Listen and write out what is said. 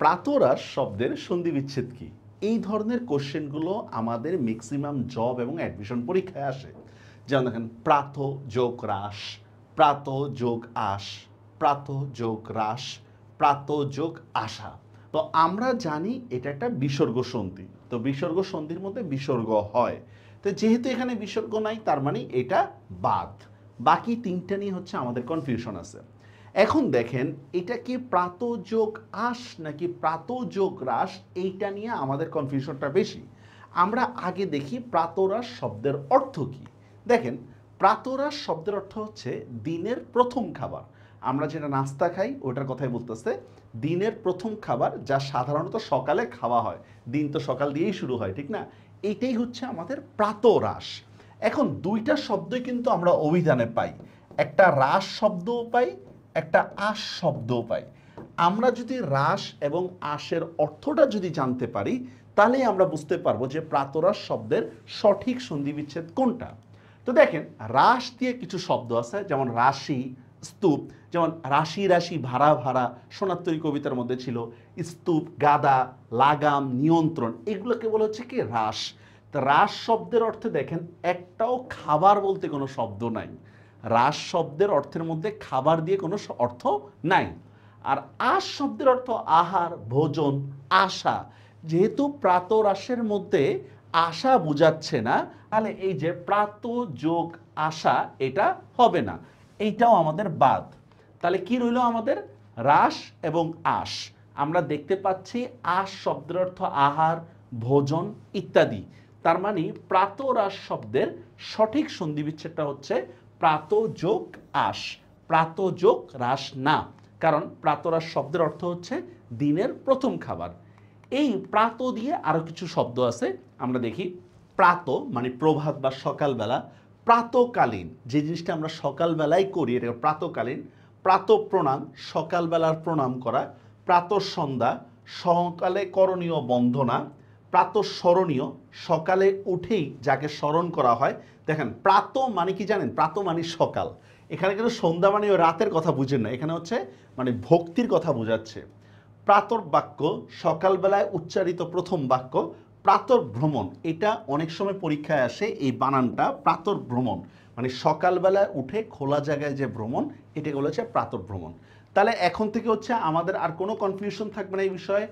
প্রাতরাশ শব্দের সন্ধি বিচ্ছেদ কি? এই ধরনের কোশ্চেনগুলো আমাদের ম্যাক্সিমাম জব এবং অ্যাডমিশন পরীক্ষায় আসে। যেমন দেখেন প্রাত যোগ হ্রাস, প্রাত যোগ আশ, প্রাত যোগ হ্রাস, প্রাত যোগ আশা। তো আমরা জানি এটা একটা বিসর্গ সন্ধি। তো বিসর্গ সন্ধির মধ্যে বিসর্গ হয়। তো যেহেতু এখানে বিসর্গ নাই তার মানে এটা বাদ। বাকি তিনটা নিয়ে হচ্ছে আমাদের কনফিউশন আছে। এখন দেখেন এটা কি প্রাত যোগ আশ নাকি প্রাত যোগ হ্রাস, এইটা নিয়ে আমাদের কনফিউশনটা বেশি। আমরা আগে দেখি প্রাতরাশ শব্দের অর্থ কি। দেখেন প্রাতরাশ শব্দের অর্থ হচ্ছে দিনের প্রথম খাবার। আমরা যেটা নাস্তা খাই ওটার কথাই বলতেছে, দিনের প্রথম খাবার যা সাধারণত সকালে খাওয়া হয়। দিন তো সকাল দিয়েই শুরু হয়, ঠিক না? এইটাই হচ্ছে আমাদের প্রাতরাশ। এখন দুইটা শব্দই কিন্তু আমরা অভিধানে পাই, একটা রাস শব্দও পাই, একটা আশ শব্দও পাই। আমরা যদি রাস এবং আশের অর্থটা যদি জানতে পারি তাহলেই আমরা বুঝতে পারবো যে প্রাতরাশ শব্দের সঠিক সন্ধি বিচ্ছেদ কোনটা। তো দেখেন রাস দিয়ে কিছু শব্দ আছে, যেমন রাশি, স্তূপ। যেমন রাশি রাশি ভাড়া ভাড়া সোনাত্তরী কবিতার মধ্যে ছিল। স্তূপ, গাদা, লাগাম, নিয়ন্ত্রণ, এগুলোকে বলা হচ্ছে কি রাস। তো রাস শব্দের অর্থে দেখেন একটাও খাবার বলতে কোনো শব্দ নাই। রাস শব্দের অর্থের মধ্যে খাবার দিয়ে কোনো অর্থ নাই। আর আশ শব্দের অর্থ আহার, ভোজন, আশা। যেহেতু প্রাতরাশের মধ্যে আশা বোঝাচ্ছে না, তাহলে এই যে প্রাত যোগ আশা এটা হবে না, এইটাও আমাদের বাদ। তাহলে কি রইল আমাদের? রাস এবং আশ। আমরা দেখতে পাচ্ছি আশ শব্দের অর্থ আহার, ভোজন ইত্যাদি। তার মানে প্রাতরাশ শব্দের সঠিক সন্ধি বিচ্ছেদটা হচ্ছে প্রাত যোগ আশ, প্রাত যোগ হ্রাস না। কারণ প্রাতরাশ শব্দের অর্থ হচ্ছে দিনের প্রথম খাবার। এই প্রাত দিয়ে আরও কিছু শব্দ আছে, আমরা দেখি। প্রাত মানে প্রভাত বা সকালবেলা, প্রাতকালীন যে জিনিসটা আমরা সকালবেলায় করি এটা প্রাতকালীন। প্রাত প্রণাম, সকালবেলার প্রণাম করা। প্রাত সন্ধ্যা, সকালে করণীয় বন্দনা। প্রাতঃস্মরণীয়, সকালে উঠেই যাকে স্মরণ করা হয়। দেখেন প্রাত মানে কি জানেন? প্রাত মানে সকাল। এখানে কিন্তু সন্ধ্যা মানে রাতের কথা বুঝেন না, এখানে হচ্ছে মানে ভক্তির কথা বোঝাচ্ছে। প্রাতর বাক্য, সকালবেলায় উচ্চারিত প্রথম বাক্য। প্রাতর ভ্রমণ, এটা অনেক সময় পরীক্ষায় আসে এই বানানটা, প্রাতর ভ্রমণ মানে সকালবেলায় উঠে খোলা জায়গায় যে ভ্রমণ, এটাকে বলেছে প্রাতর ভ্রমণ। তাহলে এখন থেকে হচ্ছে আমাদের আর কোনো কনফিউশন থাকবে না এই বিষয়ে।